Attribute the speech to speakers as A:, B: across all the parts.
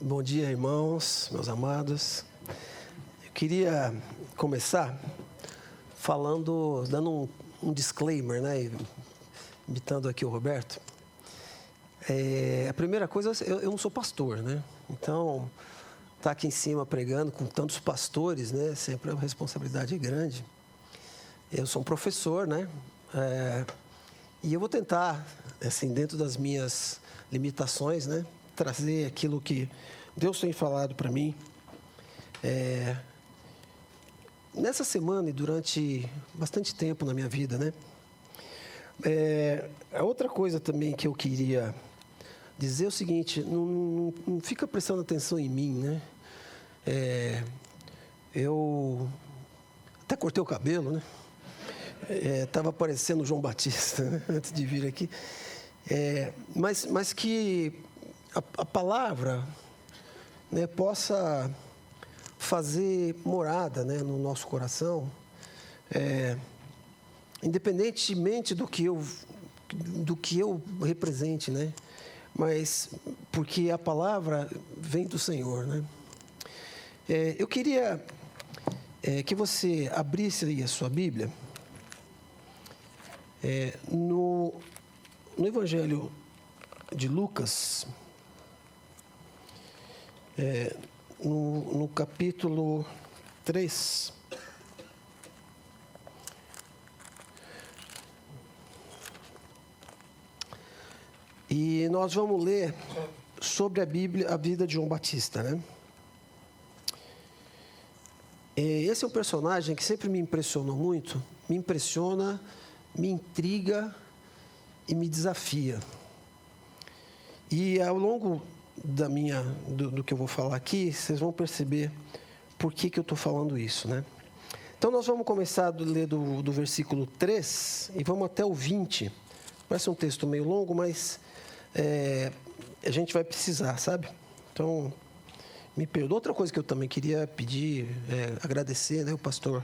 A: Bom dia, irmãos, meus amados. Eu queria começar dando um disclaimer, né? Imitando aqui o Roberto. A primeira coisa, eu não sou pastor, né? Então, estar aqui em cima pregando com tantos pastores, né? Sempre é uma responsabilidade grande. Eu sou um professor, né? E eu vou tentar, assim, dentro das minhas limitações, né? Trazer aquilo que Deus tem falado para mim. Nessa semana e durante bastante tempo na minha vida, né? A outra coisa também que eu queria dizer é o seguinte: não fica prestando atenção em mim, né? Eu até cortei o cabelo, né? Estava parecendo o João Batista, né? Antes de vir aqui. Mas que a palavra, né, possa fazer morada, né, no nosso coração, independentemente do que eu represente, né, mas porque a palavra vem do Senhor, né. Eu queria que você abrisse aí a sua Bíblia no Evangelho de Lucas, no capítulo 3. E nós vamos ler sobre a vida de João Batista, né? Esse é um personagem que sempre me impressionou muito, me impressiona, me intriga e me desafia. E ao longo do que eu vou falar aqui, vocês vão perceber por que eu estou falando isso, né? Então, nós vamos começar a ler do versículo 3 e vamos até o 20. Parece um texto meio longo, mas a gente vai precisar, sabe? Então, me perdoa. Outra coisa que eu também queria pedir, agradecer, né, o pastor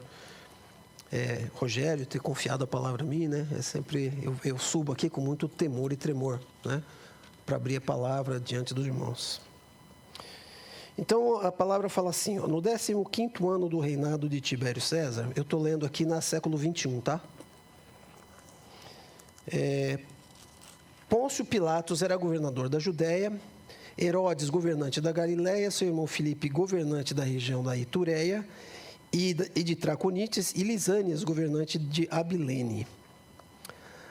A: Rogério ter confiado a palavra a mim, né? Eu subo aqui com muito temor e tremor, né, para abrir a palavra diante dos irmãos. Então, a palavra fala assim, ó, no 15º ano do reinado de Tibério César, eu estou lendo aqui na século 21, tá? Pôncio Pilatos era governador da Judéia, Herodes, governante da Galiléia, seu irmão Filipe, governante da região da Itureia e de Traconites, e Lisânias, governante de Abilene.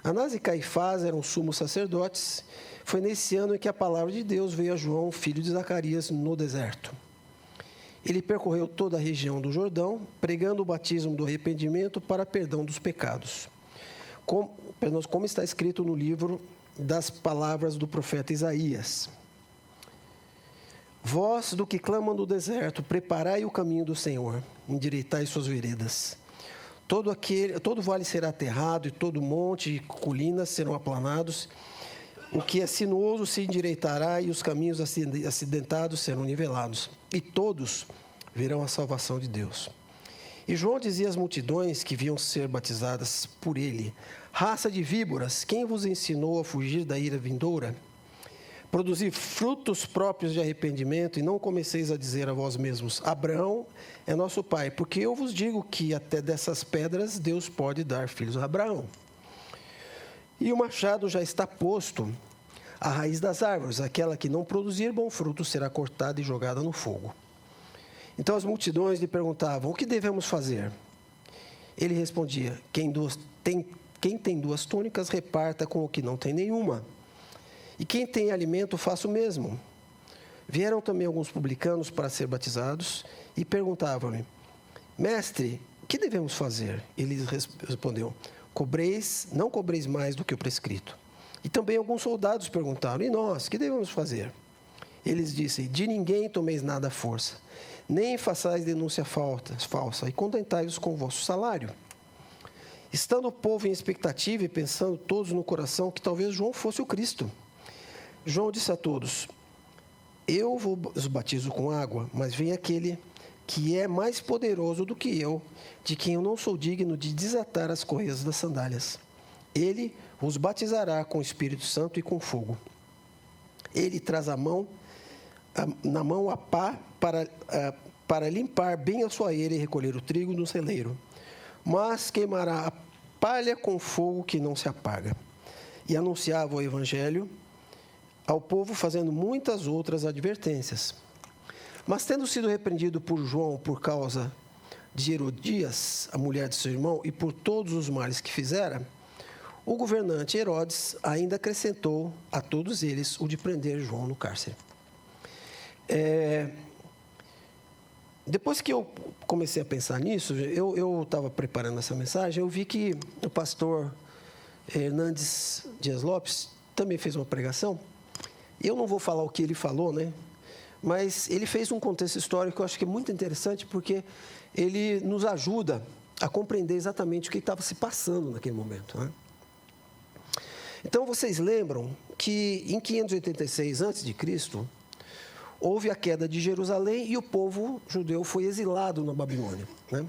A: Anás e Caifás eram sumos sacerdotes. Foi nesse ano em que a palavra de Deus veio a João, filho de Zacarias, no deserto. Ele percorreu toda a região do Jordão, pregando o batismo do arrependimento para perdão dos pecados. Como está escrito no livro das palavras do profeta Isaías. Vós do que clamam no deserto, preparai o caminho do Senhor, endireitai suas veredas. Todo vale será aterrado, e todo monte e colinas serão aplanados. O que é sinuoso se endireitará, e os caminhos acidentados serão nivelados. E todos verão a salvação de Deus. E João dizia às multidões que vinham ser batizadas por ele: raça de víboras, quem vos ensinou a fugir da ira vindoura? Produzir frutos próprios de arrependimento, e não comeceis a dizer a vós mesmos: Abraão é nosso pai, porque eu vos digo que até dessas pedras Deus pode dar filhos a Abraão. E o machado já está posto à raiz das árvores, aquela que não produzir bom fruto será cortada e jogada no fogo. Então as multidões lhe perguntavam: o que devemos fazer? Ele respondia: quem tem duas túnicas, reparta com o que não tem nenhuma. E quem tem alimento, faça o mesmo. Vieram também alguns publicanos para ser batizados e perguntavam-lhe: mestre, o que devemos fazer? Ele respondeu: não cobreis mais do que o prescrito. E também alguns soldados perguntaram: e nós, o que devemos fazer? Eles disseram: de ninguém tomeis nada à força, nem façais denúncia falsa, e contentai-vos com o vosso salário. Estando o povo em expectativa e pensando todos no coração que talvez João fosse o Cristo, João disse a todos: eu vos batizo com água, mas vem aquele que é mais poderoso do que eu, de quem eu não sou digno de desatar as correias das sandálias. Ele os batizará com o Espírito Santo e com fogo. Ele traz na mão a pá para limpar bem a sua eira e recolher o trigo no celeiro. Mas queimará a palha com fogo que não se apaga. E anunciava o evangelho ao povo, fazendo muitas outras advertências. Mas, tendo sido repreendido por João por causa de Herodias, a mulher de seu irmão, e por todos os males que fizera, o governante Herodes ainda acrescentou a todos eles o de prender João no cárcere. Depois que eu comecei a pensar nisso, eu estava preparando essa mensagem, eu vi que o pastor Hernandes Dias Lopes também fez uma pregação. Eu não vou falar o que ele falou, né? Mas ele fez um contexto histórico que eu acho que é muito interessante, porque ele nos ajuda a compreender exatamente o que estava se passando naquele momento, né? Então, vocês lembram que em 586 a.C., houve a queda de Jerusalém e o povo judeu foi exilado na Babilônia, né?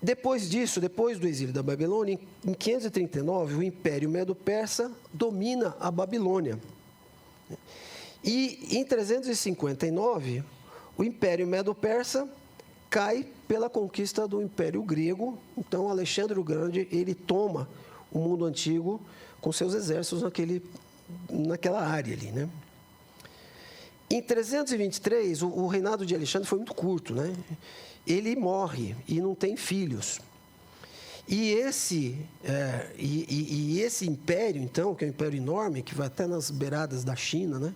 A: Depois disso, depois do exílio da Babilônia, em 539, o Império Medo-Persa domina a Babilônia. E em 359, o Império Medo-Persa cai pela conquista do Império Grego. Então, Alexandre o Grande, ele toma o mundo antigo com seus exércitos naquela área ali, né? Em 323, o reinado de Alexandre foi muito curto, né? Ele morre e não tem filhos. E esse império, então, que é um império enorme, que vai até nas beiradas da China, né?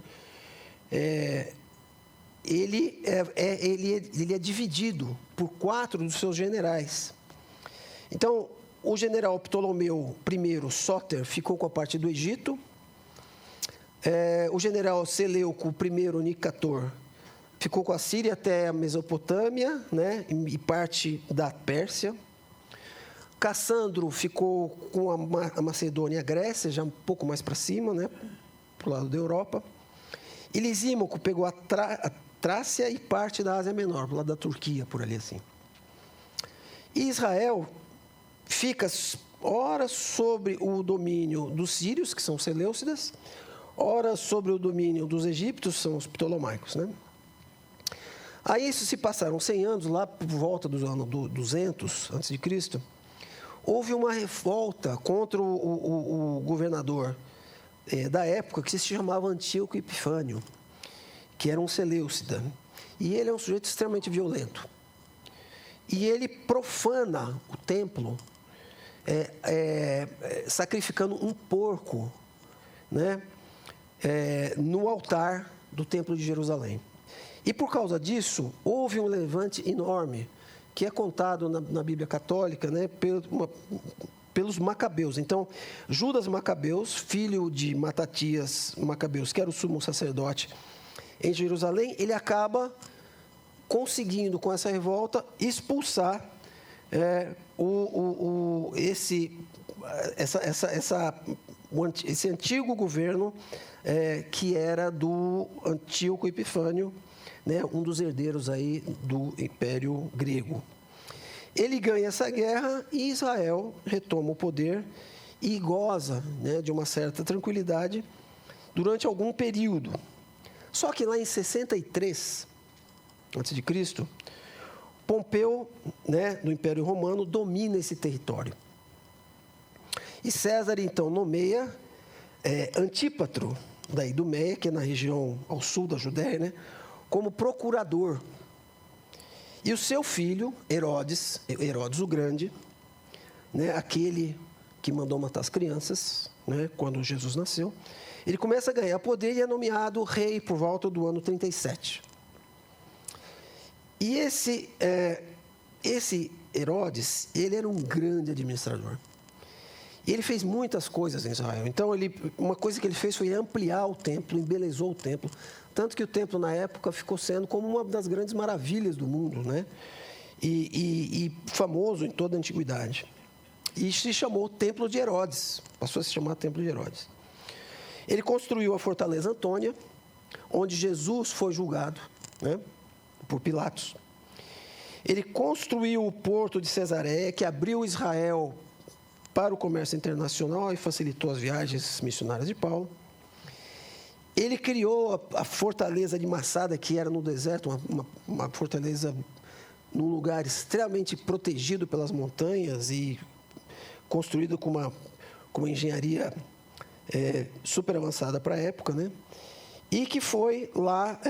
A: Ele é dividido por 4 dos seus generais. Então, o general Ptolomeu I Sóter ficou com a parte do Egito. O general Seleuco I Nicator ficou com a Síria até a Mesopotâmia, né, e parte da Pérsia. Cassandro ficou com a Macedônia e a Grécia, já um pouco mais para cima, né, para o lado da Europa. E Lisímaco pegou a Trácia e parte da Ásia Menor, para o lado da Turquia, por ali assim. E Israel fica, ora, sobre o domínio dos sírios, que são os seleucidas, ora sobre o domínio dos egípcios, são os ptolomaicos, né? Aí isso se passaram 100 anos, lá por volta do ano 200 a.C., houve uma revolta contra o governador da época, que se chamava Antíoco Epifânio, que era um seleucida. E ele é um sujeito extremamente violento. E ele profana o templo, sacrificando um porco, né, no altar do templo de Jerusalém. E por causa disso, houve um levante enorme, que é contado na Bíblia Católica, né, pelos Macabeus. Então, Judas Macabeus, filho de Matatias Macabeus, que era o sumo sacerdote em Jerusalém, ele acaba conseguindo, com essa revolta, expulsar esse antigo governo que era do Antíoco Epifânio, né, um dos herdeiros aí do Império Grego. Ele ganha essa guerra e Israel retoma o poder e goza, né, de uma certa tranquilidade durante algum período. Só que lá em 63 a.C., Pompeu, né, do Império Romano, domina esse território. E César, então, nomeia Antípatro, da Idumeia, que é na região ao sul da Judéia, né, como procurador. E o seu filho, Herodes o Grande, né, aquele que mandou matar as crianças, né, quando Jesus nasceu, ele começa a ganhar poder e é nomeado rei por volta do ano 37. E esse Herodes, ele era um grande administrador. E ele fez muitas coisas em Israel. Então, uma coisa que ele fez foi ampliar o templo, embelezou o templo. Tanto que o templo, na época, ficou sendo como uma das grandes maravilhas do mundo, né? E famoso em toda a antiguidade. E se chamou Templo de Herodes. Passou a se chamar Templo de Herodes. Ele construiu a Fortaleza Antônia, onde Jesus foi julgado, né, por Pilatos. Ele construiu o Porto de Cesareia, que abriu Israel para o comércio internacional e facilitou as viagens missionárias de Paulo. Ele criou a fortaleza de Massada, que era no deserto, uma fortaleza num lugar extremamente protegido pelas montanhas e construído com uma engenharia super avançada para a época, né? E que foi lá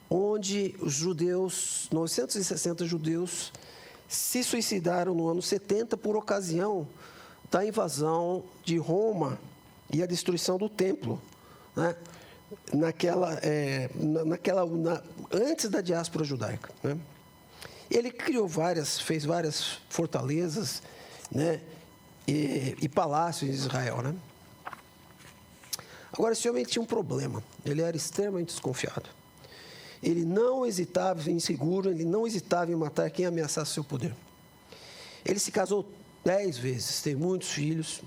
A: onde os judeus, 960 judeus, se suicidaram no ano 70 por ocasião da invasão de Roma e a destruição do templo, né? Antes da diáspora judaica, né? Ele fez várias fortalezas, né? E palácios em Israel, né? Agora, esse homem tinha um problema. Ele era extremamente desconfiado. Ele não hesitava, inseguro, ele não hesitava em matar quem ameaçasse seu poder. Ele se casou 10 vezes, teve muitos filhos.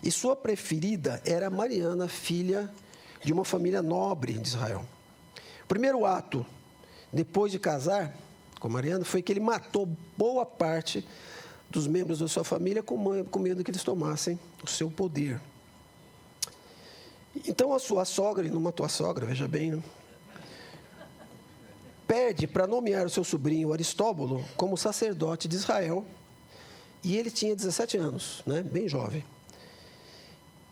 A: E sua preferida era Mariana, filha de uma família nobre de Israel. O primeiro ato, depois de casar com Mariana, foi que ele matou boa parte dos membros da sua família com medo que eles tomassem o seu poder. Então, a sua sogra, ele não matou a sogra, veja bem, né? Pede para nomear o seu sobrinho Aristóbulo como sacerdote de Israel, e ele tinha 17 anos, né? Bem jovem.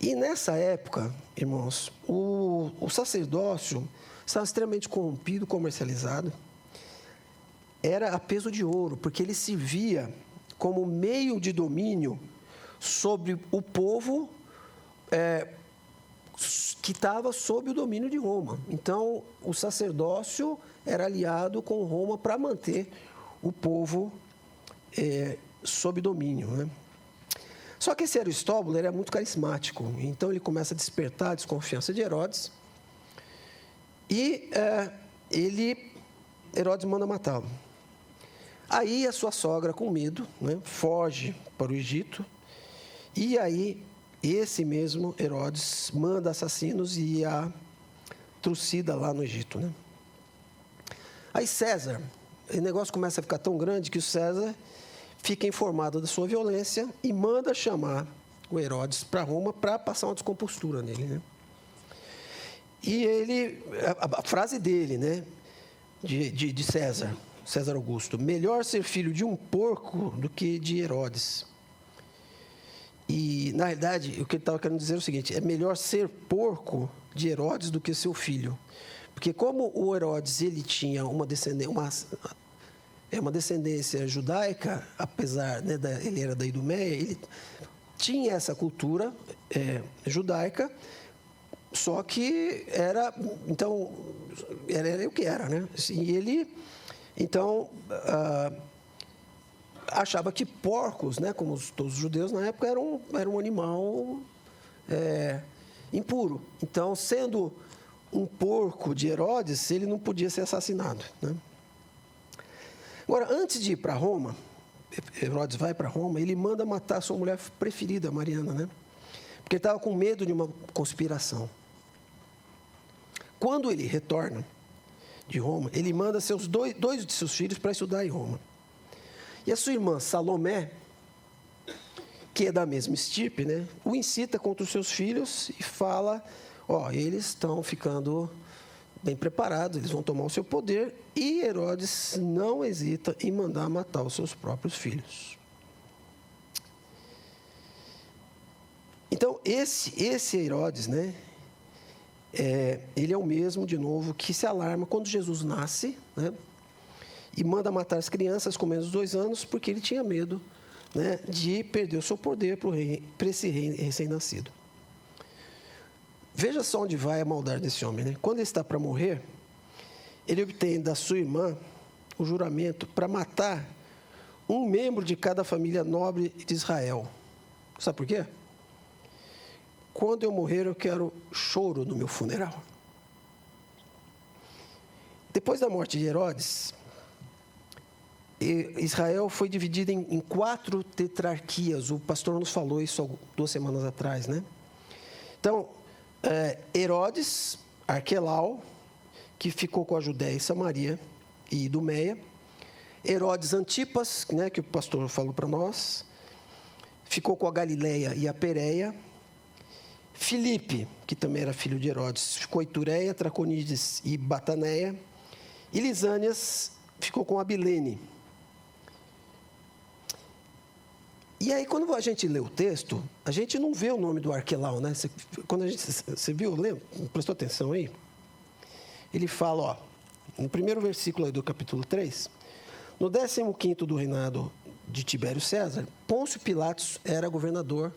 A: E nessa época, irmãos, o sacerdócio estava extremamente corrompido, comercializado, era a peso de ouro, porque ele servia como meio de domínio sobre o povo que estava sob o domínio de Roma. Então, o sacerdócio era aliado com Roma para manter o povo sob domínio, né? Só que esse Aristóbulo era muito carismático, então ele começa a despertar a desconfiança de Herodes e Herodes manda matá-lo. Aí a sua sogra, com medo, né, foge para o Egito, e aí esse mesmo Herodes manda assassinos e a trucida lá no Egito, né? Aí César, o negócio começa a ficar tão grande que o César fica informado da sua violência e manda chamar o Herodes para Roma para passar uma descompostura nele, né? E a frase dele, né, de César Augusto: melhor ser filho de um porco do que de Herodes. E, na realidade, o que ele estava querendo dizer é o seguinte: é melhor ser porco de Herodes do que seu filho. Porque como o Herodes ele tinha uma descendência judaica, apesar, né, ele era da Idumeia, ele tinha essa cultura judaica, só que era o que era, né? E ele, então, achava que porcos, né, como todos os judeus na época, era um animal impuro. Então, sendo um porco de Herodes, ele não podia ser assassinado, né? Agora, antes de ir para Roma, Herodes vai para Roma, ele manda matar a sua mulher preferida, Mariana, né? Porque ele estava com medo de uma conspiração. Quando ele retorna de Roma, ele manda dois de seus filhos para estudar em Roma. E a sua irmã, Salomé, que é da mesma estirpe, né, o incita contra os seus filhos e fala: eles estão ficando bem preparados, eles vão tomar o seu poder, e Herodes não hesita em mandar matar os seus próprios filhos. Então, esse Herodes, né, ele é o mesmo, de novo, que se alarma quando Jesus nasce, né, e manda matar as crianças com menos de 2 anos, porque ele tinha medo, né, de perder o seu poder para esse rei recém-nascido. Veja só onde vai a maldade desse homem, né? Quando ele está para morrer, ele obtém da sua irmã o juramento para matar um membro de cada família nobre de Israel. Sabe por quê? Quando eu morrer, eu quero choro no meu funeral. Depois da morte de Herodes, Israel foi dividido em 4 tetrarquias. O pastor nos falou isso há 2 semanas atrás, né? Então, Herodes, Arquelau, que ficou com a Judéia e Samaria e Idumeia. Herodes Antipas, né, que o pastor falou para nós, ficou com a Galileia e a Pérea. Filipe, que também era filho de Herodes, ficou em Tureia, Traconides e Bataneia. E Lisânias ficou com Abilene. E aí, quando a gente lê o texto, a gente não vê o nome do Arquelau, né? Você viu, lembra? Prestou atenção aí? Ele fala, ó, no primeiro versículo aí do capítulo 3, no 15º do reinado de Tibério César, Pôncio Pilatos era governador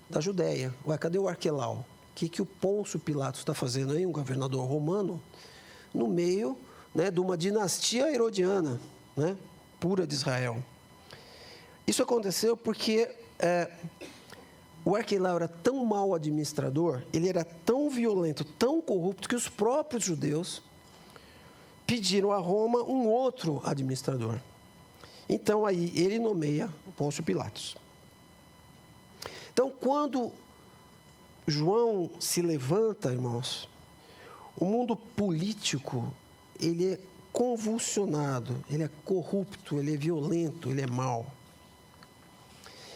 A: da Judéia. Ué, cadê o Arquelau? O que o Pôncio Pilatos está fazendo aí, um governador romano, no meio, né, de uma dinastia herodiana, né, pura de Israel? Isso aconteceu porque o Arquelau era tão mau administrador, ele era tão violento, tão corrupto, que os próprios judeus pediram a Roma um outro administrador. Então, aí, ele nomeia Pôncio Pilatos. Então, quando João se levanta, irmãos, o mundo político, ele é convulsionado, ele é corrupto, ele é violento, ele é mau.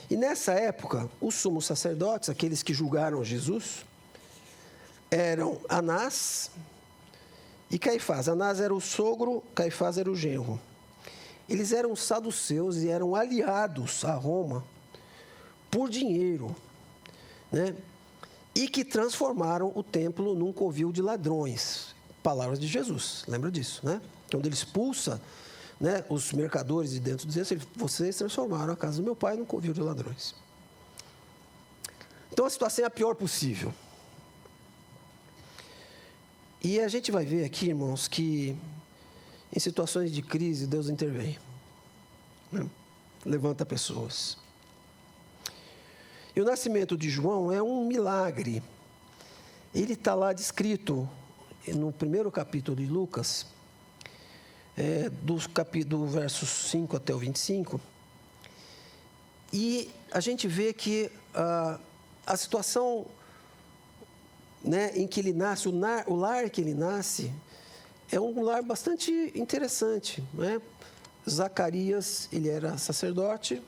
A: E nessa época, os sumos sacerdotes, aqueles que julgaram Jesus, eram Anás e Caifás. Anás era o sogro, Caifás era o genro. Eles eram saduceus e eram aliados a Roma por dinheiro, né? E que transformaram o templo num covil de ladrões. Palavras de Jesus, lembra disso, né? Quando ele expulsa, né, os mercadores de dentro do templo, vocês transformaram a casa do meu pai num covil de ladrões. Então a situação é a pior possível. E a gente vai ver aqui, irmãos, que em situações de crise Deus intervém, né? Levanta pessoas. E o nascimento de João é um milagre. Ele está lá descrito no primeiro capítulo de Lucas, do versos 5 até o 25. E a gente vê que a situação, né, em que ele nasce, o lar que ele nasce, é um lar bastante interessante, né? Zacarias, ele era sacerdote,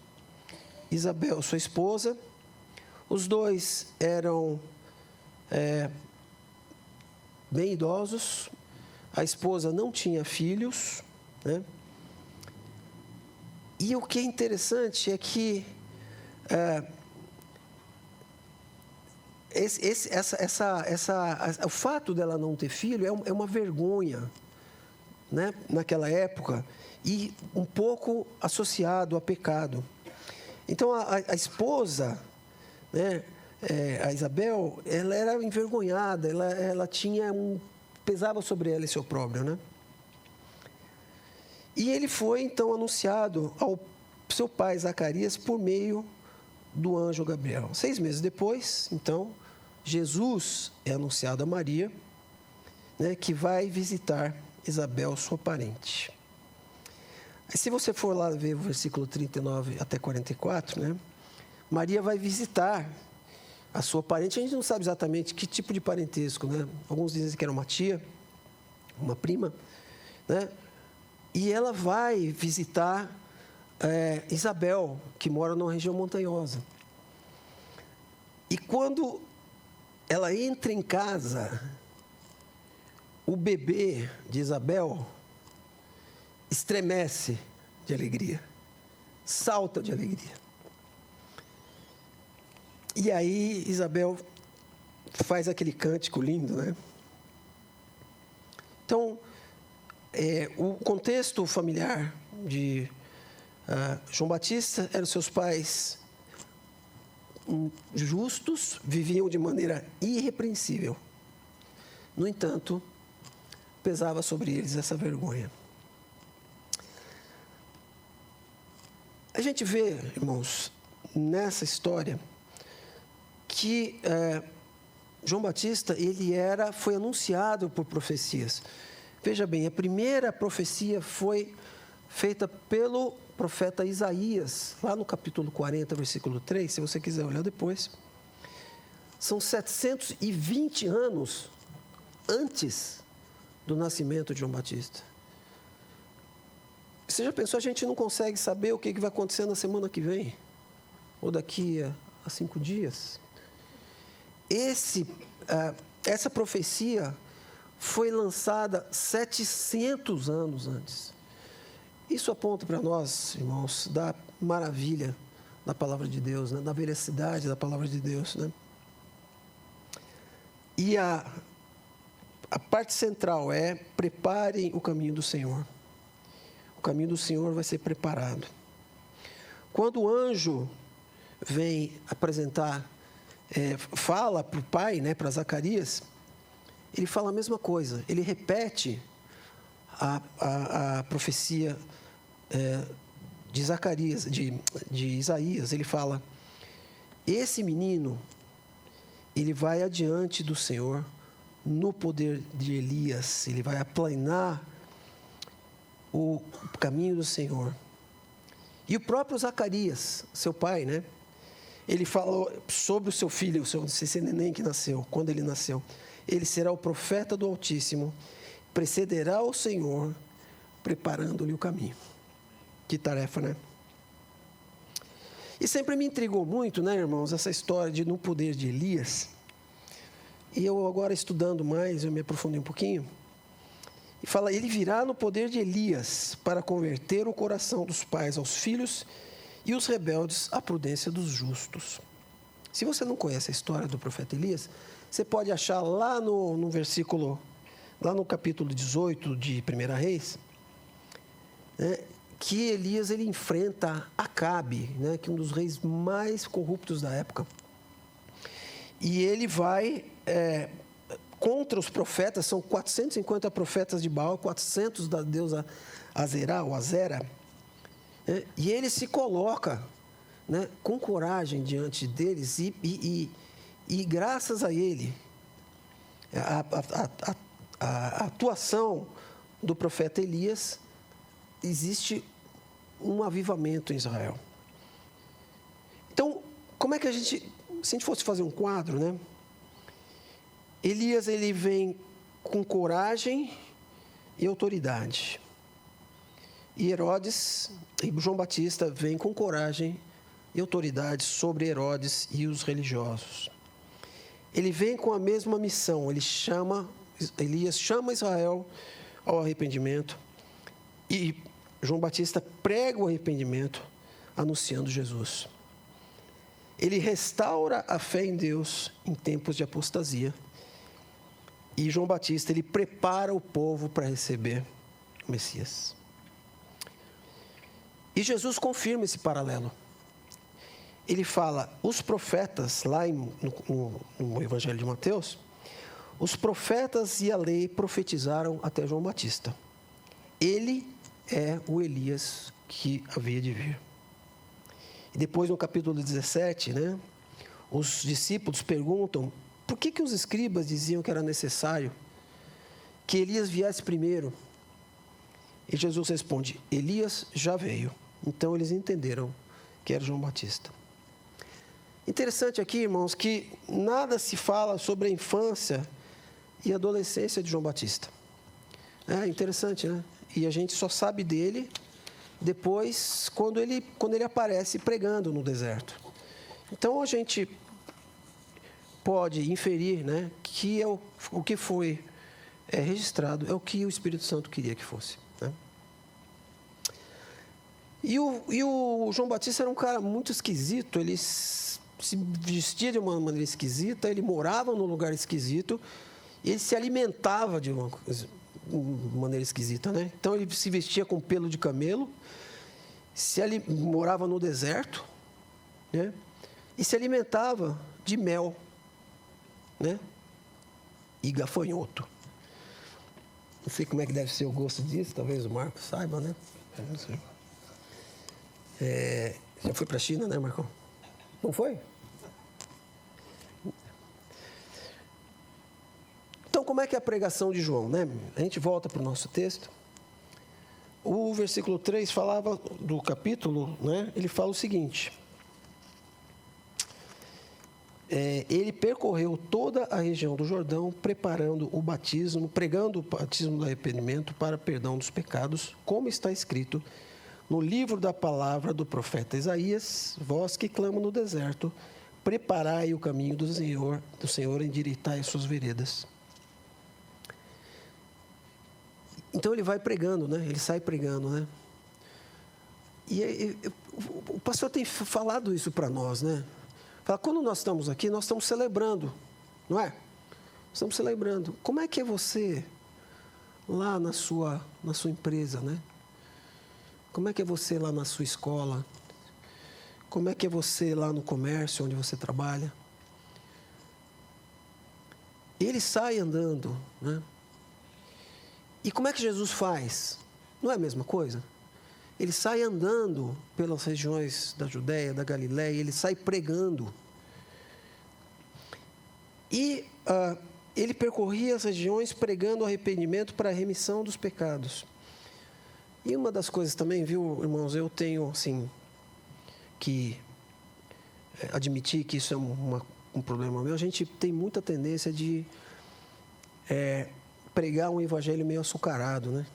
A: Isabel, sua esposa. Os dois eram bem idosos, a esposa não tinha filhos, né? E o que é interessante é que o fato dela não ter filho é uma vergonha, né, naquela época, e um pouco associado a pecado. Então, a esposa, né, a Isabel, ela era envergonhada, ela tinha pesava sobre ela esse opróbrio, né? E ele foi, então, anunciado ao seu pai, Zacarias, por meio do anjo Gabriel. 6 meses depois, então, Jesus é anunciado a Maria, né, que vai visitar Isabel, sua parente. Se você for lá ver o versículo 39 até 44, né, Maria vai visitar a sua parente. A gente não sabe exatamente que tipo de parentesco, né? Alguns dizem que era uma tia, uma prima, né? E ela vai visitar Isabel, que mora numa região montanhosa. E quando ela entra em casa, o bebê de Isabel estremece de alegria, salta de alegria. E aí Isabel faz aquele cântico lindo, né? Então, o contexto familiar de João Batista eram seus pais justos, viviam de maneira irrepreensível. No entanto, pesava sobre eles essa vergonha. A gente vê, irmãos, nessa história, que João Batista foi anunciado por profecias. Veja bem, a primeira profecia foi feita pelo profeta Isaías, lá no capítulo 40, versículo 3, se você quiser olhar depois. São 720 anos antes do nascimento de João Batista. Você já pensou, a gente não consegue saber o que vai acontecer na semana que vem? Ou daqui a 5 dias? essa profecia foi lançada 700 anos antes. Isso aponta para nós, irmãos, da maravilha da palavra de Deus, né? Da veracidade da palavra de Deus, né? E a parte central é: preparem o caminho do Senhor. O caminho do Senhor vai ser preparado. Quando o anjo vem apresentar, fala para o pai, né, para Zacarias, ele fala a mesma coisa. Ele repete a profecia de Zacarias, de Isaías. Ele fala: esse menino, ele vai adiante do Senhor no poder de Elias. Ele vai aplanar o caminho do Senhor. E o próprio Zacarias, seu pai, né? Ele falou sobre o seu filho, esse neném que nasceu, quando ele nasceu. Ele será o profeta do Altíssimo, precederá o Senhor, preparando-lhe o caminho. Que tarefa, né? E sempre me intrigou muito, né, irmãos, essa história de no poder de Elias. E eu agora estudando mais, eu me aprofundei um pouquinho. E fala: ele virá no poder de Elias para converter o coração dos pais aos filhos e os rebeldes à prudência dos justos. Se você não conhece a história do profeta Elias, você pode achar lá no versículo, lá no capítulo 18 de 1 Reis, né, que Elias ele enfrenta Acabe, né, que é um dos reis mais corruptos da época. E ele vai contra os profetas, são 450 profetas de Baal, 400 da deusa Azerá, ou Azera, né, e ele se coloca, né, com coragem diante deles e graças a ele, a atuação do profeta Elias, existe um avivamento em Israel. Então, como é que se a gente fosse fazer um quadro, né? Elias, ele vem com coragem e autoridade. E Herodes, e João Batista, vem com coragem e autoridade sobre Herodes e os religiosos. Ele vem com a mesma missão. Elias chama Israel ao arrependimento. E João Batista prega o arrependimento, anunciando Jesus. Ele restaura a fé em Deus em tempos de apostasia. E João Batista, ele prepara o povo para receber o Messias. E Jesus confirma esse paralelo. Ele fala: os profetas, lá no Evangelho de Mateus, os profetas e a lei profetizaram até João Batista. Ele é o Elias que havia de vir. E depois, no capítulo 17, né, os discípulos perguntam: por que os escribas diziam que era necessário que Elias viesse primeiro? E Jesus responde: Elias já veio. Então eles entenderam que era João Batista. Interessante aqui, irmãos, que nada se fala sobre a infância e adolescência de João Batista. É interessante, né? E a gente só sabe dele depois, quando ele aparece pregando no deserto. Então, a gente pode inferir, né, que o que foi registrado é o que o Espírito Santo queria que fosse, né? E o João Batista era um cara muito esquisito. Ele se vestia de uma maneira esquisita, ele morava num lugar esquisito, e ele se alimentava de uma maneira esquisita, né? Então, ele se vestia com pelo de camelo, morava no deserto, né? E se alimentava de mel, né? E gafanhoto. Não sei como é que deve ser o gosto disso, talvez o Marcos saiba, né? Não sei. Já foi para a China, né, Marcão? Não foi? Então, como é que é a pregação de João, né? A gente volta para o nosso texto. O versículo 3 falava do capítulo, né? Ele fala o seguinte: ele percorreu toda a região do Jordão, pregando o batismo do arrependimento para perdão dos pecados, como está escrito no livro da palavra do profeta Isaías: vós que clamam no deserto, preparai o caminho do Senhor endireitai as suas veredas. Então ele vai pregando, né? Ele sai pregando, né? E o pastor tem falado isso para nós, né? Fala, quando nós estamos aqui, nós estamos celebrando, não é? Estamos celebrando. Como é que é você lá na sua empresa, né? Como é que é você lá na sua escola? Como é que é você lá no comércio onde você trabalha? Ele sai andando, né? E como é que Jesus faz? Não é a mesma coisa? Ele sai andando pelas regiões da Judéia, da Galiléia, ele sai pregando. E ele percorria as regiões pregando arrependimento para a remissão dos pecados. E uma das coisas também, viu, irmãos, eu tenho, assim, que admitir que isso é um problema meu. A gente tem muita tendência de pregar um evangelho meio açucarado, né?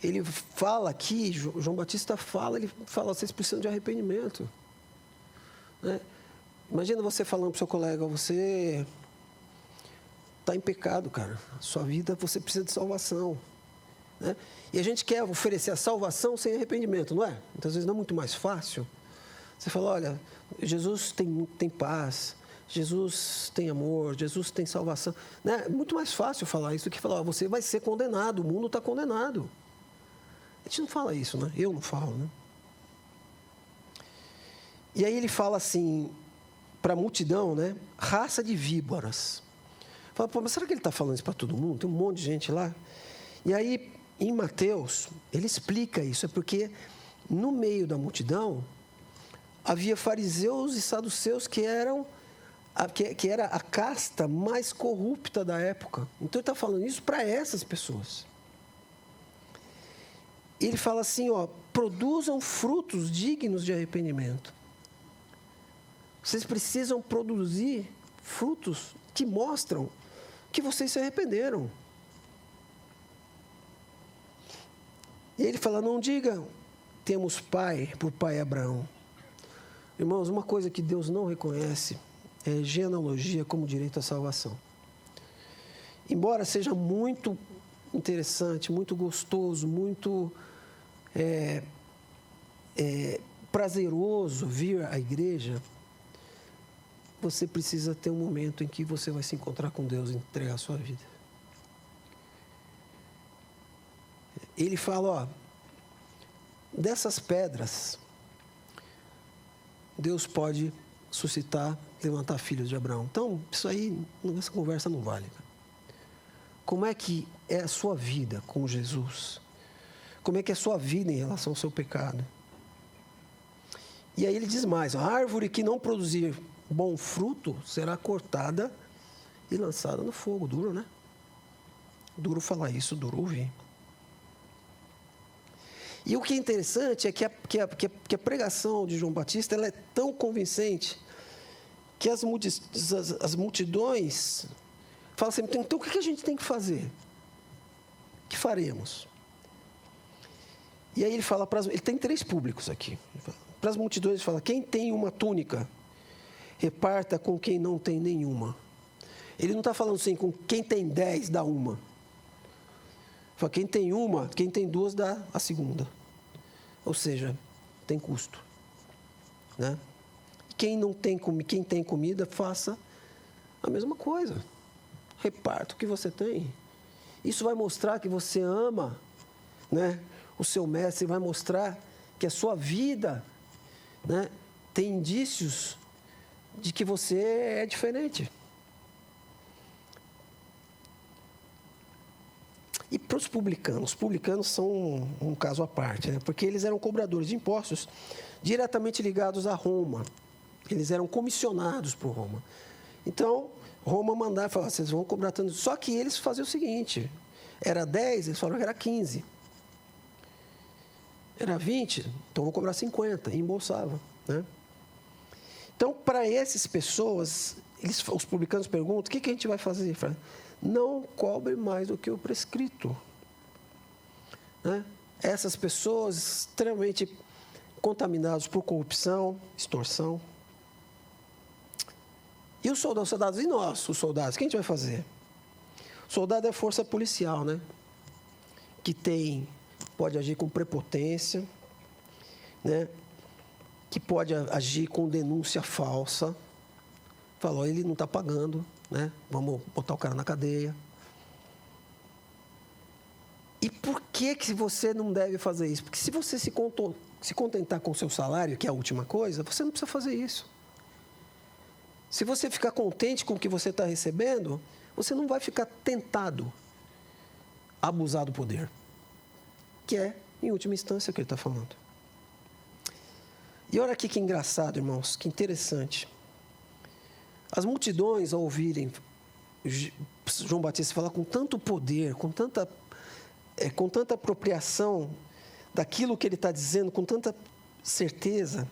A: Ele fala aqui, João Batista fala, ele fala, vocês precisam de arrependimento, né? Imagina você falando para o seu colega, você está em pecado, cara. Sua vida, você precisa de salvação, né? E a gente quer oferecer a salvação sem arrependimento, não é? Muitas vezes não é muito mais fácil. Você fala, olha, Jesus tem paz, Jesus tem amor, Jesus tem salvação. Né? É muito mais fácil falar isso do que falar, você vai ser condenado, o mundo está condenado. A gente não fala isso, né? Eu não falo, né? E aí ele fala assim, para a multidão, né? Raça de víboras. Fala, pô, mas será que ele está falando isso para todo mundo? Tem um monte de gente lá. E aí, em Mateus, ele explica isso. É porque no meio da multidão havia fariseus e saduceus que era a casta mais corrupta da época. Então ele está falando isso para essas pessoas. Ele fala assim, ó, produzam frutos dignos de arrependimento. Vocês precisam produzir frutos que mostram que vocês se arrependeram. E ele fala, não digam, temos por pai Abraão. Irmãos, uma coisa que Deus não reconhece é genealogia como direito à salvação. Embora seja muito interessante, muito gostoso, muito prazeroso vir à igreja, você precisa ter um momento em que você vai se encontrar com Deus e entregar a sua vida. Ele fala, ó, dessas pedras, Deus pode suscitar, levantar filhos de Abraão. Então, isso aí, essa conversa não vale. Como é que é a sua vida com Jesus? Como é que é a sua vida em relação ao seu pecado? E aí ele diz mais, a árvore que não produzir bom fruto será cortada e lançada no fogo. Duro, né? Duro falar isso, duro ouvir. E o que é interessante é que a pregação de João Batista ela é tão convincente que as multidões falam assim, então o que a gente tem que fazer? O que faremos? E aí ele fala, ele tem 3 públicos aqui. Para as multidões ele fala, quem tem uma túnica, reparta com quem não tem nenhuma. Ele não está falando assim, com quem tem 10, dá uma. Ele fala, quem tem uma, quem tem 2, dá a segunda. Ou seja, tem custo, né? Quem tem comida, faça a mesma coisa. Reparta o que você tem. Isso vai mostrar que você ama, né, o seu mestre, vai mostrar que a sua vida, né, tem indícios de que você é diferente. E para os publicanos são um caso à parte, né? Porque eles eram cobradores de impostos diretamente ligados a Roma. Eles eram comissionados por Roma. Então, Roma mandava, falava, vocês vão cobrar tanto. Só que eles faziam o seguinte, era 10, eles falaram que era 15. Era 20, então vou cobrar 50, e embolsava, né? Então, para essas pessoas, os publicanos perguntam, o que a gente vai fazer? Fala, não cobre mais do que o prescrito, né? Essas pessoas extremamente contaminadas por corrupção, extorsão, E os soldados, e nós, os soldados, o que a gente vai fazer? O soldado é força policial, né? Que pode agir com prepotência, né? Que pode agir com denúncia falsa. Falou, ele não está pagando, né? Vamos botar o cara na cadeia. E por que você não deve fazer isso? Porque se você se contentar com o seu salário, que é a última coisa, você não precisa fazer isso. Se você ficar contente com o que você está recebendo, você não vai ficar tentado a abusar do poder. Que é, em última instância, o que ele está falando. E olha aqui que engraçado, irmãos, que interessante. As multidões, ao ouvirem João Batista falar com tanto poder, com tanta apropriação daquilo que ele está dizendo, com tanta certeza,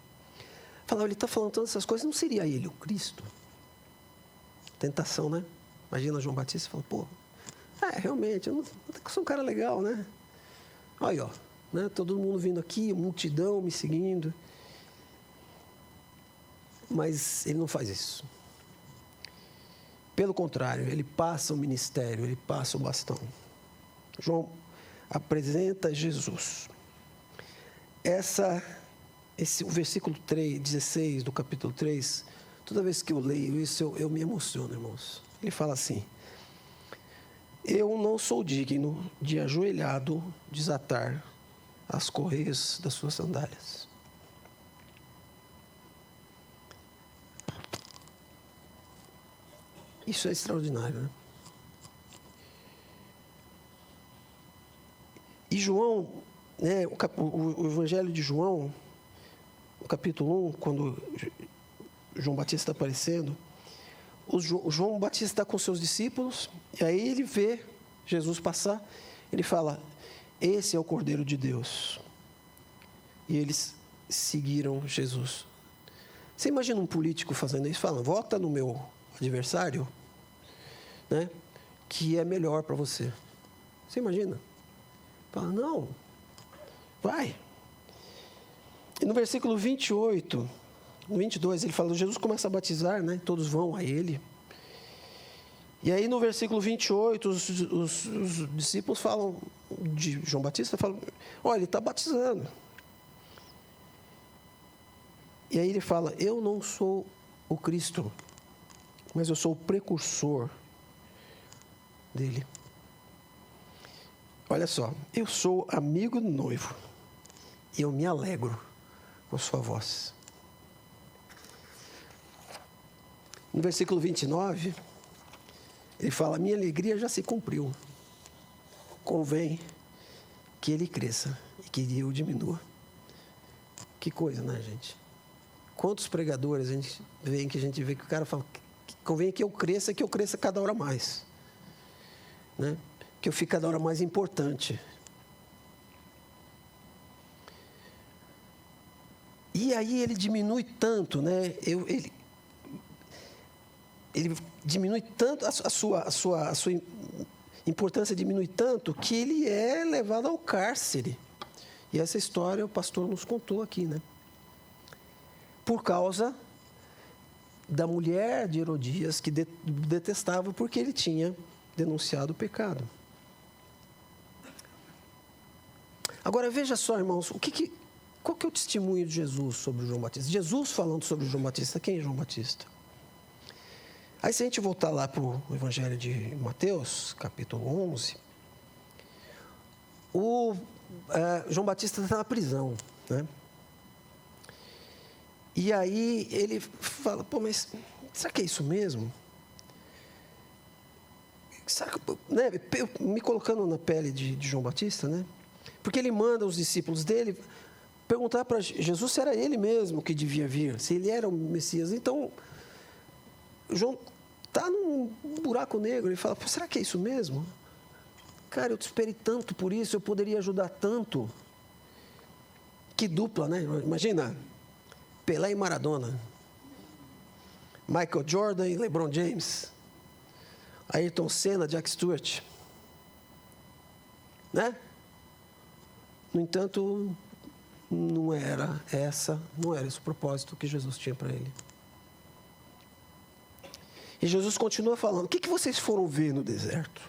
A: falaram, ele está falando todas essas coisas, não seria ele o Cristo? Tentação, né? Imagina João Batista e fala, pô, realmente, eu sou um cara legal, né? Olha aí, ó, né? Todo mundo vindo aqui, multidão me seguindo. Mas ele não faz isso. Pelo contrário, ele passa o ministério, ele passa o bastão. João apresenta Jesus. O versículo 16 do capítulo 3, toda vez que eu leio isso, eu me emociono, irmãos. Ele fala assim, eu não sou digno de ajoelhado desatar as correias das suas sandálias. Isso é extraordinário, né? E João, né, o Evangelho de João, no capítulo 1, quando João Batista está aparecendo, o João Batista está com seus discípulos, e aí ele vê Jesus passar, ele fala, esse é o Cordeiro de Deus. E eles seguiram Jesus. Você imagina um político fazendo isso, falando, vota no meu adversário, né, que é melhor para você. Você imagina? Fala, não, vai. E no versículo 28, no 22, ele fala, Jesus começa a batizar, né, todos vão a ele. E aí no versículo 28, os discípulos falam, de João Batista, falam, olha, ele está batizando. E aí ele fala, eu não sou o Cristo, mas eu sou o precursor dele. Olha só, eu sou amigo do noivo e eu me alegro com sua voz. No versículo 29, ele fala, minha alegria já se cumpriu. Convém que ele cresça e que eu diminua. Que coisa, né, gente? Quantos pregadores a gente vê que o cara fala, convém que eu cresça cada hora mais. Né? Que eu fique cada hora mais importante. E aí ele diminui tanto, né? Ele diminui tanto, a sua importância diminui tanto, que ele é levado ao cárcere. E essa história o pastor nos contou aqui, né? Por causa da mulher de Herodias, que detestava porque ele tinha denunciado o pecado. Agora, veja só, irmãos, qual que é o testemunho de Jesus sobre João Batista? Jesus falando sobre João Batista, quem é João Batista? Aí, se a gente voltar lá para o Evangelho de Mateus, capítulo 11, João Batista está na prisão, né? E aí ele fala, pô, mas será que é isso mesmo? Né, me colocando na pele de João Batista, né? Porque ele manda os discípulos dele perguntar para Jesus se era ele mesmo que devia vir, se ele era o Messias. Então, João está num buraco negro, ele fala, será que é isso mesmo? Cara, eu te esperei tanto por isso, eu poderia ajudar tanto. Que dupla, né? Imagina, Pelé e Maradona, Michael Jordan e LeBron James, Ayrton Senna, Jack Stewart, né? No entanto, não era esse o propósito que Jesus tinha para ele. E Jesus continua falando: o que vocês foram ver no deserto?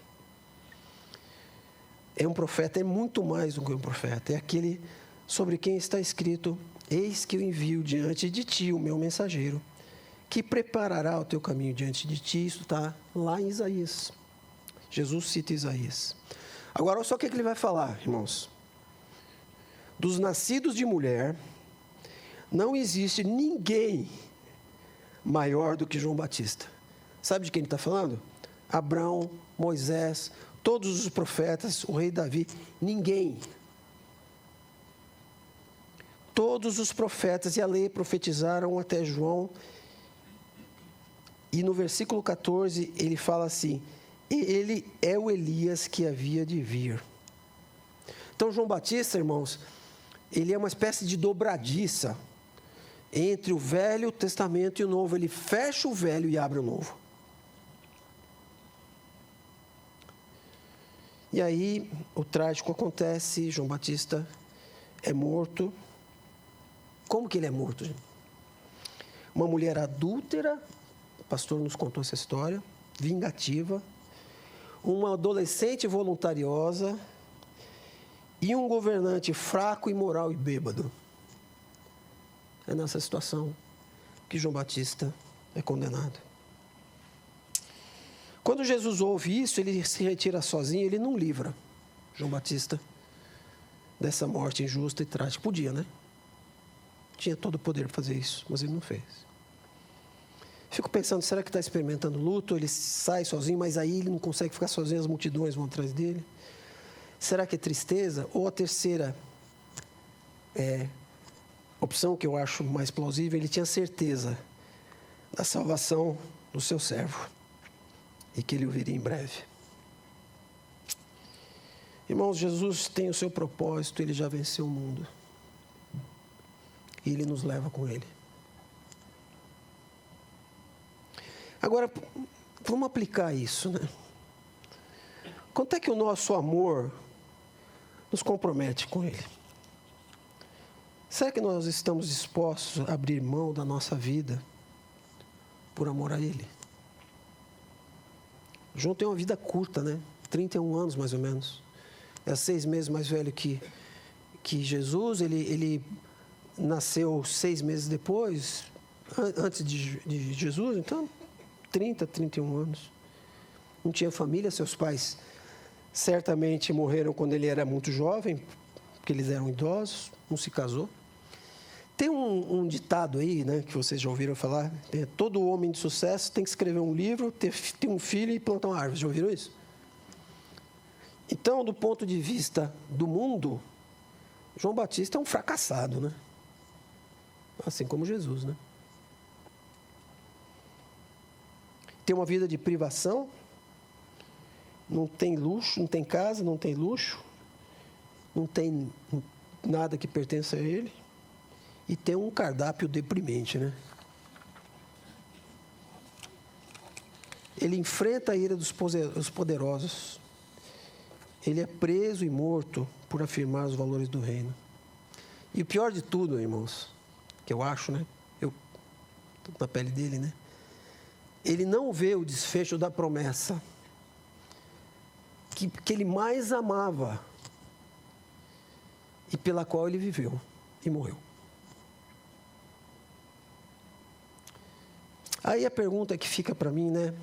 A: É um profeta, é muito mais do que um profeta. É aquele sobre quem está escrito: eis que eu envio diante de ti o meu mensageiro, que preparará o teu caminho diante de ti. Isso está lá em Isaías. Jesus cita Isaías. Agora, olha só o que ele vai falar, irmãos. Dos nascidos de mulher, não existe ninguém maior do que João Batista. Sabe de quem ele está falando? Abraão, Moisés, todos os profetas, o rei Davi, ninguém. Todos os profetas e a lei profetizaram até João. E no versículo 14, ele fala assim: ele é o Elias que havia de vir. Então, João Batista, irmãos, ele é uma espécie de dobradiça entre o Velho Testamento e o Novo. Ele fecha o Velho e abre o Novo. E aí, o trágico acontece, João Batista é morto. Como que ele é morto, gente? Uma mulher adúltera, o pastor nos contou essa história, vingativa, uma adolescente voluntariosa e um governante fraco, imoral e bêbado. É nessa situação que João Batista é condenado. Quando Jesus ouve isso, ele se retira sozinho, ele não livra João Batista dessa morte injusta e trágica. Podia, né? Tinha todo o poder para fazer isso, mas ele não fez. Fico pensando, será que está experimentando luto? Ele sai sozinho, mas aí ele não consegue ficar sozinho, as multidões vão atrás dele. Será que é tristeza? Ou a terceira opção, que eu acho mais plausível, ele tinha certeza da salvação do seu servo e que ele o viria em breve. Irmãos, Jesus tem o seu propósito, ele já venceu o mundo. E ele nos leva com ele. Agora, vamos aplicar isso, né? Quanto é que o nosso amor nos compromete com ele? Será que nós estamos dispostos a abrir mão da nossa vida por amor a ele? João tem uma vida curta, né? 31 anos, mais ou menos. É 6 meses mais velho que Jesus. Ele nasceu 6 meses depois, antes de Jesus, então 31 anos. Não tinha família, seus pais certamente morreram quando ele era muito jovem, porque eles eram idosos, não se casou. Tem um ditado aí, né, que vocês já ouviram falar: todo homem de sucesso tem que escrever um livro, ter um filho e plantar uma árvore. Já ouviram isso? Então, do ponto de vista do mundo, João Batista é um fracassado, né? Assim como Jesus, né? Tem uma vida de privação, não tem luxo, não tem casa, não tem luxo, não tem nada que pertença a ele. E tem um cardápio deprimente, né? Ele enfrenta a ira dos poderosos. Ele é preso e morto por afirmar os valores do reino. E o pior de tudo, irmãos, que eu acho, né? Eu estou na pele dele, né? Ele não vê o desfecho da promessa que ele mais amava e pela qual ele viveu e morreu. Aí a pergunta que fica para mim, né?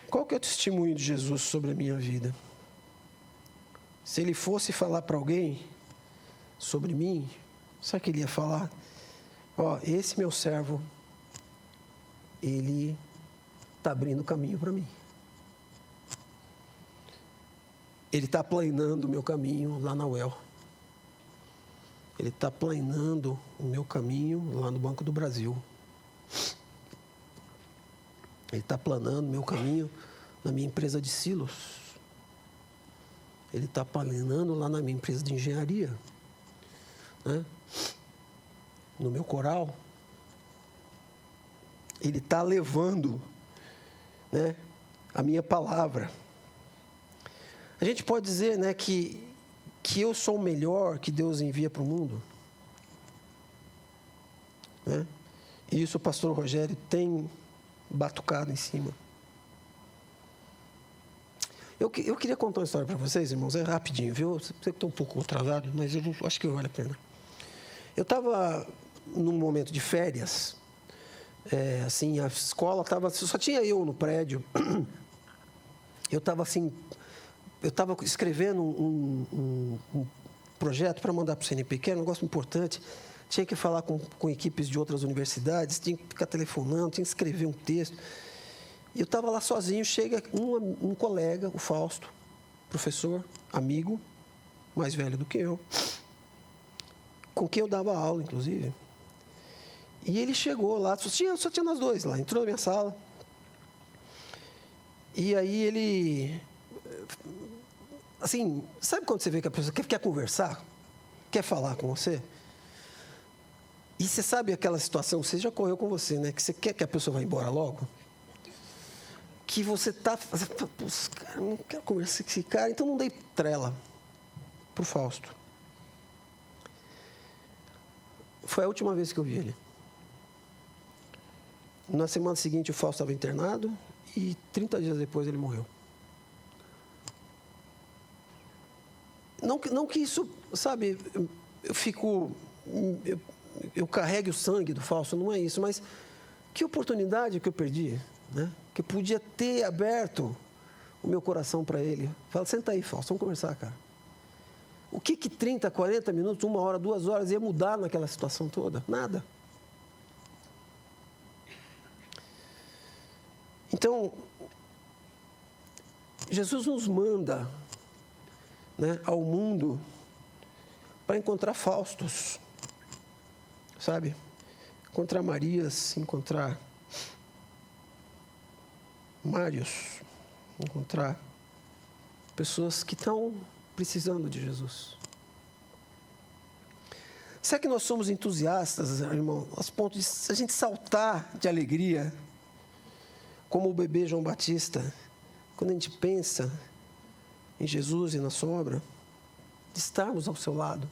A: Qual que é o testemunho de Jesus sobre a minha vida? Se ele fosse falar para alguém sobre mim, sabe o que ele ia falar? Ó, esse meu servo, ele está abrindo caminho para mim. Ele está planando o meu caminho lá na UEL. Ele está planando o meu caminho lá no Banco do Brasil. Ele está planando o meu caminho na minha empresa de silos. Ele está planando lá na minha empresa de engenharia, né? No meu coral. Ele está levando, né, a minha palavra. A gente pode dizer, né, que eu sou o melhor que Deus envia para o mundo, né? E isso o pastor Rogério tem batucado em cima. Eu queria contar uma história para vocês, irmãos, é rapidinho, viu? Eu sei que estou um pouco atrasado, mas eu acho que vale a pena. Eu estava num momento de férias, assim, a escola estava... Só tinha eu no prédio. Eu estava assim... Eu estava escrevendo um projeto para mandar para o CNPq, que era um negócio importante. Tinha que falar com equipes de outras universidades, tinha que ficar telefonando, tinha que escrever um texto. E eu estava lá sozinho, chega um colega, o Fausto, professor, amigo, mais velho do que eu, com quem eu dava aula, inclusive. E ele chegou lá, só tinha nós dois lá, entrou na minha sala. E aí ele... Assim, sabe quando você vê que a pessoa quer conversar? Quer falar com você? E você sabe aquela situação, você já correu com você, né? Que você quer que a pessoa vá embora logo? Que você está... Cara, não quero conversar com esse cara, então não dei trela para o Fausto. Foi a última vez que eu vi ele. Na semana seguinte, o Fausto estava internado e 30 dias depois ele morreu. Não que isso, sabe, eu carregue o sangue do Fausto, não é isso, mas que oportunidade que eu perdi, né? Que eu podia ter aberto o meu coração para ele. Fala, senta aí, Fausto, vamos conversar, cara. O que 30, 40 minutos, 1 hora, 2 horas ia mudar naquela situação toda? Nada. Então, Jesus nos manda, né, ao mundo para encontrar Faustos, sabe? Encontrar Marias, encontrar Mários, encontrar pessoas que estão precisando de Jesus. Será que nós somos entusiastas, irmão, aos pontos de a gente saltar de alegria, como o bebê João Batista, quando a gente pensa em Jesus e na sua obra, de estarmos ao seu lado?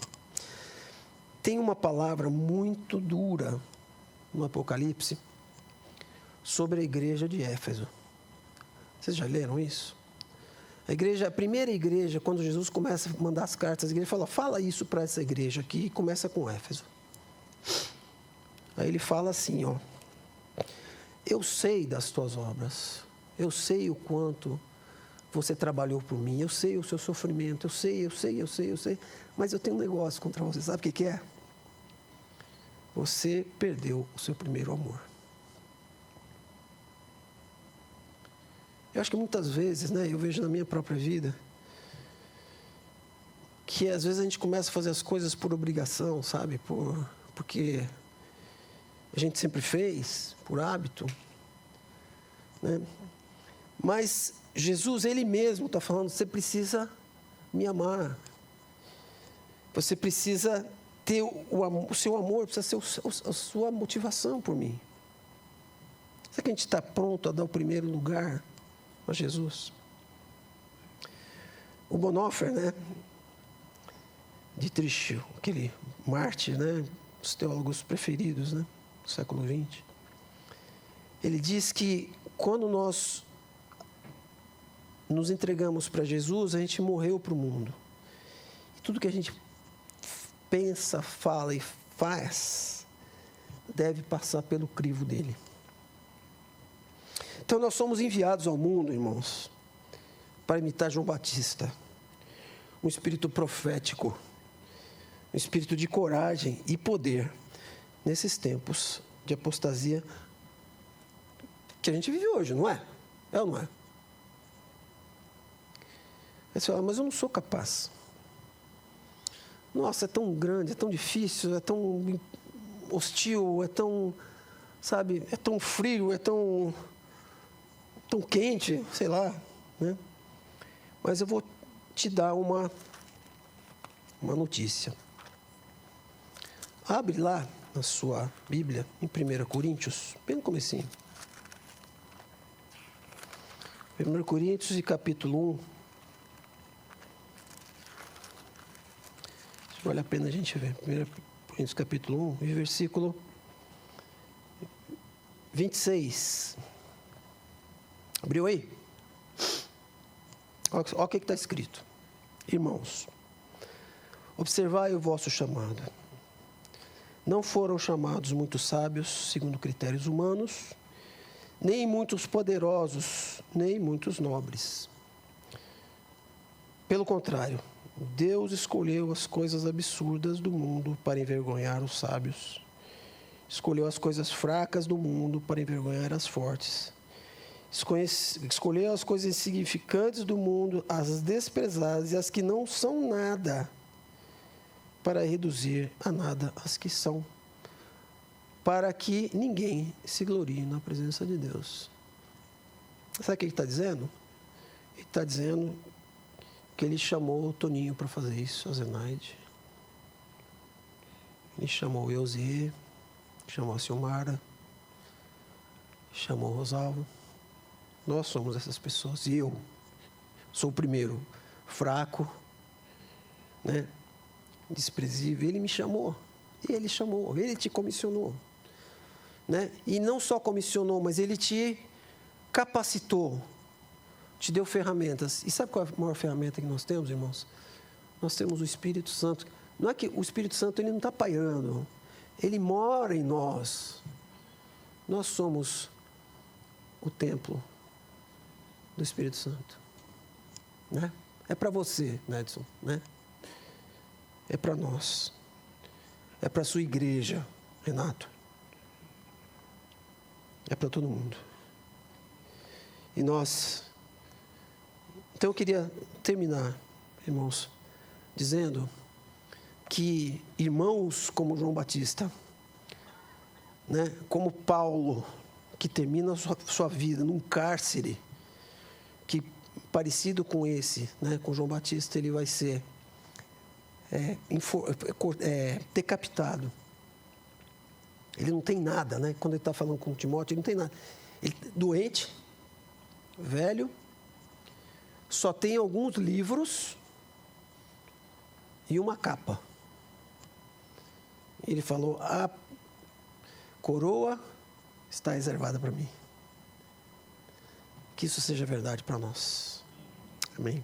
A: Tem uma palavra muito dura no Apocalipse sobre a igreja de Éfeso. Vocês já leram isso? A primeira igreja, quando Jesus começa a mandar as cartas à igreja, fala isso para essa igreja aqui, e começa com Éfeso. Aí ele fala assim, ó: eu sei das tuas obras, eu sei o quanto você trabalhou por mim, eu sei o seu sofrimento, eu sei, mas eu tenho um negócio contra você, sabe o que é? Você perdeu o seu primeiro amor. Eu acho que muitas vezes, né, eu vejo na minha própria vida, que às vezes a gente começa a fazer as coisas por obrigação, sabe? Porque a gente sempre fez, por hábito, né? Mas Jesus, Ele mesmo está falando, você precisa me amar. Você precisa ter o seu amor, precisa ser a sua motivação por mim. Será que a gente está pronto a dar o primeiro lugar a Jesus? O Bonhoeffer, né? Dietrich, aquele mártir, né? Os teólogos preferidos, né? Do século XX. Ele diz que quando nós nos entregamos para Jesus, a gente morreu para o mundo. E tudo que a gente pensa, fala e faz deve passar pelo crivo dele. Então nós somos enviados ao mundo, irmãos, para imitar João Batista. Um espírito profético, um espírito de coragem e poder nesses tempos de apostasia que a gente vive hoje, não é? É ou não é? Aí você fala, mas eu não sou capaz. Nossa, é tão grande, é tão difícil, é tão hostil, é tão, sabe, é tão frio, é tão quente, sei lá, né? Mas eu vou te dar uma notícia. Abre lá na sua Bíblia, em 1 Coríntios, bem no comecinho. 1 Coríntios, capítulo 1. Vale a pena a gente ver. 1 Coríntios, capítulo 1, versículo 26. Abriu aí? Olha o que está escrito. Irmãos, observai o vosso chamado. Não foram chamados muitos sábios, segundo critérios humanos, nem muitos poderosos, nem muitos nobres. Pelo contrário, Deus escolheu as coisas absurdas do mundo para envergonhar os sábios. Escolheu as coisas fracas do mundo para envergonhar as fortes. Escolheu as coisas insignificantes do mundo, as desprezadas e as que não são nada, para reduzir a nada as que são, para que ninguém se glorie na presença de Deus. Sabe o que ele está dizendo? Ele está dizendo que ele chamou o Toninho para fazer isso, a Zenaide. Ele chamou o Euzi, chamou a Silmara, chamou o Rosalvo. Nós somos essas pessoas. E eu sou o primeiro, fraco, né? Desprezível. Ele me chamou. Ele chamou. Ele te comissionou. Né? E não só comissionou, mas ele te capacitou. Te deu ferramentas. E sabe qual é a maior ferramenta que nós temos, irmãos? Nós temos o Espírito Santo. Não é que o Espírito Santo ele não está pairando. Ele mora em nós. Nós somos o templo do Espírito Santo. Né? É para você, Edson. Né? É para nós. É para a sua igreja, Renato. É para todo mundo. E nós... Então eu queria terminar, irmãos, dizendo que irmãos como João Batista, né, como Paulo, que termina a sua vida num cárcere, que parecido com esse, né, com João Batista, ele vai ser decapitado. Ele não tem nada, né? Quando ele está falando com Timóteo, ele não tem nada. Ele, doente, velho, só tem alguns livros e uma capa. Ele falou, a coroa está reservada para mim. Que isso seja verdade para nós. Amém.